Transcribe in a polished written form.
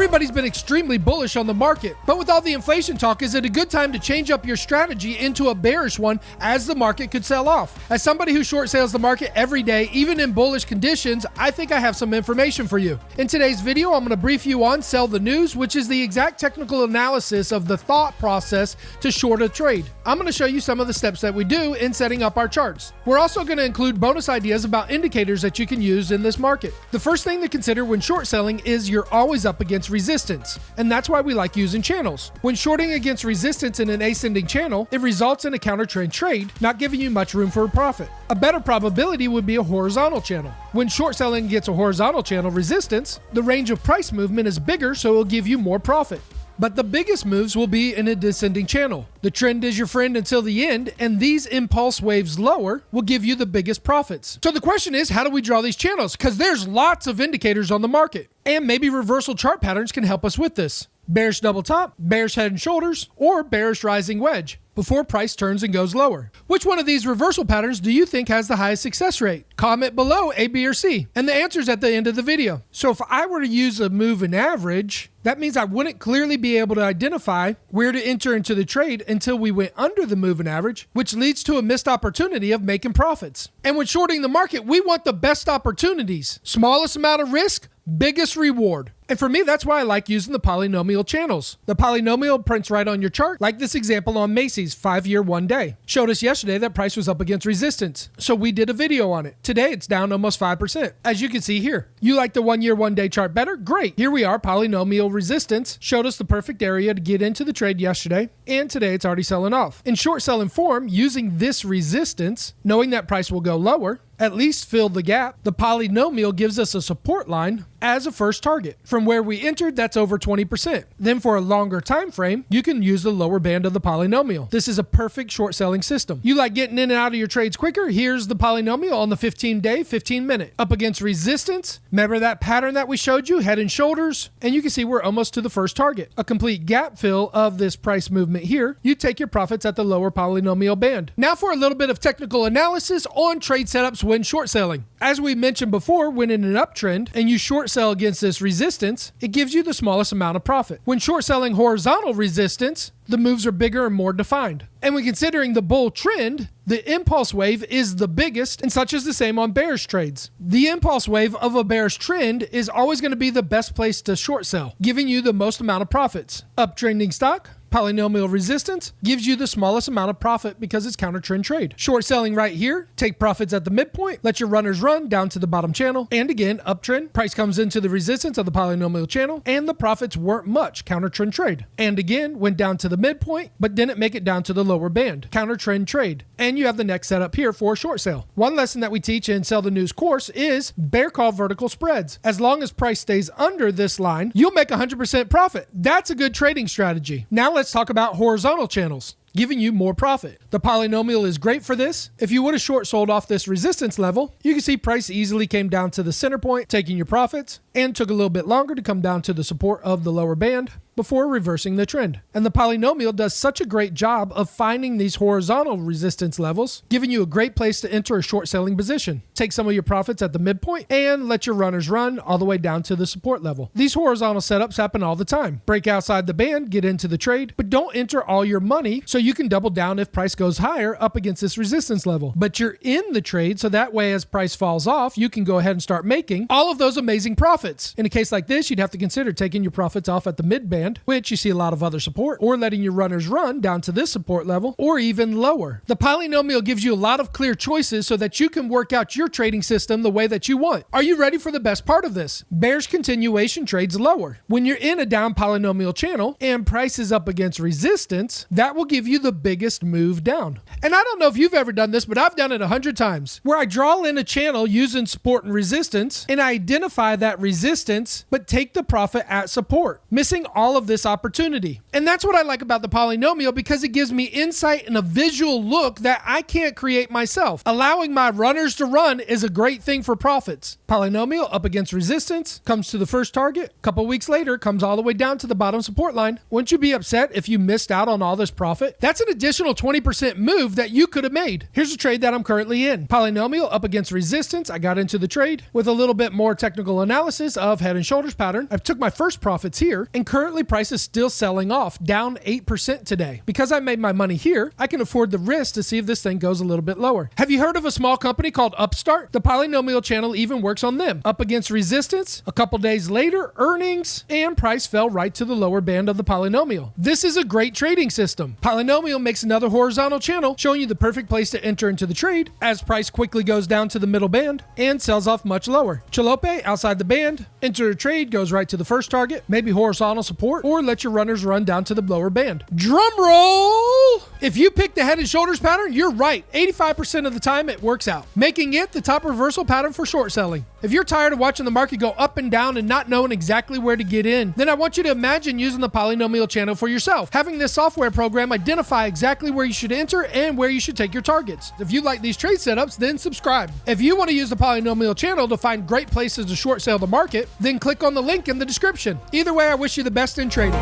Everybody's been extremely bullish on the market, but with all the inflation talk, is it a good time to change up your strategy into a bearish one as the market could sell off? As somebody who short sales the market every day, even in bullish conditions, I think I have some information for you. In today's video, I'm going to brief you on Sell the News, which is the exact technical analysis of the thought process to short a trade. I'm going to show you some of the steps that we do in setting up our charts. We're also going to include bonus ideas about indicators that you can use in this market. The first thing to consider when short selling is you're always up against resistance, and that's why we like using channels. When shorting against resistance in an ascending channel, it results in a counter trend trade, not giving you much room for a profit. A better probability would be a horizontal channel. When short selling against a horizontal channel resistance, the range of price movement is bigger, so it'll give you more profit. But the biggest moves will be in a descending channel. The trend is your friend until the end, and these impulse waves lower will give you the biggest profits. So the question is, how do we draw these channels? Because there's lots of indicators on the market, and maybe reversal chart patterns can help us with this. Bearish double top, bearish head and shoulders, or bearish rising wedge before price turns and goes lower. Which one of these reversal patterns do you think has the highest success rate? Comment below A, B, or C, and the answer's at the end of the video. So if I were to use a moving average, that means I wouldn't clearly be able to identify where to enter into the trade until we went under the moving average, which leads to a missed opportunity of making profits. And when shorting the market, we want the best opportunities. Smallest amount of risk, biggest reward. And for me, that's why I like using the polynomial channels. The polynomial prints right on your chart, like this example on Macy's 5-year 1 day. Showed us yesterday that price was up against resistance, so we did a video on it. Today, it's down almost 5%, as you can see here. You like the 1-year 1 day chart better? Great. Here we are, polynomial resistance. Showed us the perfect area to get into the trade yesterday, and today it's already selling off. In short selling form, using this resistance, knowing that price will go lower, at least fill the gap, the polynomial gives us a support line as a first target. From where we entered, that's over 20%. Then for a longer time frame, you can use the lower band of the polynomial. This is a perfect short selling system. You like getting in and out of your trades quicker? Here's the polynomial on the 15-day, 15-minute. Up against resistance, remember that pattern that we showed you, head and shoulders, and you can see we're almost to the first target. A complete gap fill of this price movement here. You take your profits at the lower polynomial band. Now for a little bit of technical analysis on trade setups when short selling. As we mentioned before, when in an uptrend and you short sell against this resistance, it gives you the smallest amount of profit. When short selling horizontal resistance, the moves are bigger and more defined. And when considering the bull trend, the impulse wave is the biggest, and such is the same on bearish trades. The impulse wave of a bearish trend is always going to be the best place to short sell, giving you the most amount of profits. Uptrending stock, polynomial resistance gives you the smallest amount of profit because it's counter trend trade. Short selling right here, take profits at the midpoint, let your runners run down to the bottom channel, and again, uptrend, price comes into the resistance of the polynomial channel, and the profits weren't much, counter trend trade. And again, went down to the midpoint, but didn't make it down to the lower band, counter trend trade. And you have the next setup here for a short sale. One lesson that we teach in Sell the News course is bear call vertical spreads. As long as price stays under this line, you'll make 100% profit. That's a good trading strategy. Now let's talk about horizontal channels, giving you more profit. The polynomial is great for this. If you would have short sold off this resistance level, you can see price easily came down to the center point, taking your profits, and took a little bit longer to come down to the support of the lower band before reversing the trend. And the polynomial does such a great job of finding these horizontal resistance levels, giving you a great place to enter a short selling position. Take some of your profits at the midpoint and let your runners run all the way down to the support level. These horizontal setups happen all the time. Break outside the band, get into the trade, but don't enter all your money so you can double down if price goes higher up against this resistance level. But you're in the trade, so that way as price falls off, you can go ahead and start making all of those amazing profits. In a case like this, you'd have to consider taking your profits off at the mid band, which you see a lot of other support, or letting your runners run down to this support level, or even lower. The polynomial gives you a lot of clear choices so that you can work out your trading system the way that you want. Are you ready for the best part of this? Bearish continuation trades lower. When you're in a down polynomial channel and price is up against resistance, that will give you the biggest move down. And I don't know if you've ever done this, but I've done it 100 times, where I draw in a channel using support and resistance, and I identify that resistance, but take the profit at support, missing all of this opportunity. And that's what I like about the polynomial, because it gives me insight and a visual look that I can't create myself. Allowing my runners to run is a great thing for profits. Polynomial up against resistance, comes to the first target. A couple weeks later, comes all the way down to the bottom support line. Wouldn't you be upset if you missed out on all this profit? That's an additional 20% move that you could have made. Here's a trade that I'm currently in. Polynomial up against resistance. I got into the trade with a little bit more technical analysis of head and shoulders pattern. I've took my first profits here, and currently price is still selling off, down 8% today. Because I made my money here, I can afford the risk to see if this thing goes a little bit lower. Have you heard of a small company called Upstart? The polynomial channel even works on them. Up against resistance, a couple days later, earnings, and price fell right to the lower band of the polynomial. This is a great trading system. Polynomial makes another horizontal channel, showing you the perfect place to enter into the trade as price quickly goes down to the middle band and sells off much lower. Chalope outside the band, enter a trade, goes right to the first target, maybe horizontal support, or let your runners run down to the lower band. Drum roll! If you pick the head and shoulders pattern, you're right. 85% of the time it works out, making it the top reversal pattern for short selling. If you're tired of watching the market go up and down and not knowing exactly where to get in, then I want you to imagine using the polynomial channel for yourself. Having this software program identify exactly where you should enter and where you should take your targets. If you like these trade setups, then subscribe. If you want to use the polynomial channel to find great places to short sell the market, then click on the link in the description. Either way, I wish you the best in trading.